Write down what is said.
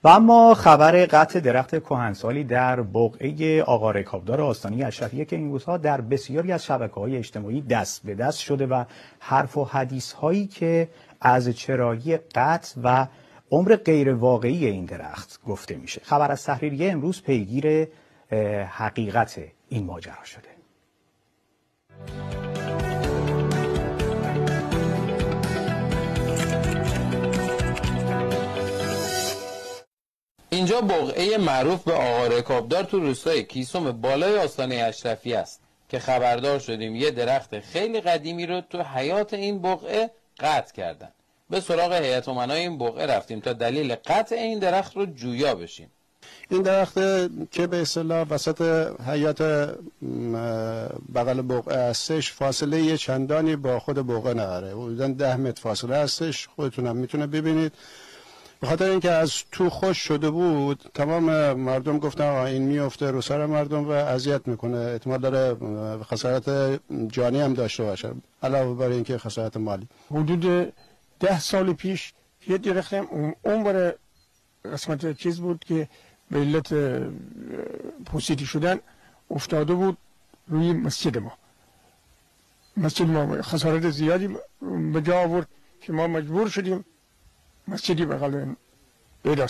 و اما خبر قطع درخت کهنسالی در بقعه آقا رکابدار آستانه اشرفیه که این روزها در بسیاری از شبکه‌های اجتماعی دست به دست شده و حرف و حدیث هایی که از چرایی قطع و عمر غیر واقعی این درخت گفته میشه. خبر از تحریریه امروز پیگیر حقیقت این ماجرا شده. اینجا بقعه معروف به آقا رکابدار تو روستای کیسوم بالای آستانه اشرفی است که خبردار شدیم یه درخت خیلی قدیمی رو تو حیاط این بقعه قطع کردن. به سراغ هیئت امنای این بقعه رفتیم تا دلیل قطع این درخت رو جویا بشیم. این درخت که به اصطلاح وسط حیاط بغل بقعه هستش، فاصله یه چندانی با خود بقعه نداره، حدوداً 10 متر فاصله هستش، خودتون هم میتونه ببینید. به خاطر اینکه از تو خوش شده بود تمام مردم گفتن این میفته رو سر مردم و اذیت میکنه، احتمال داره خسارت جانی هم داشته باشه علاوه بر اینکه خسارت مالی. حدود 10 سال پیش یه درخت اون برای قسمت چیز بود که به علت پوسیدی شدن افتاده بود روی مسجد ما. مسجد ما خسارت زیادی به جا آورد که ما مجبور شدیم مسجدی بغل پیدا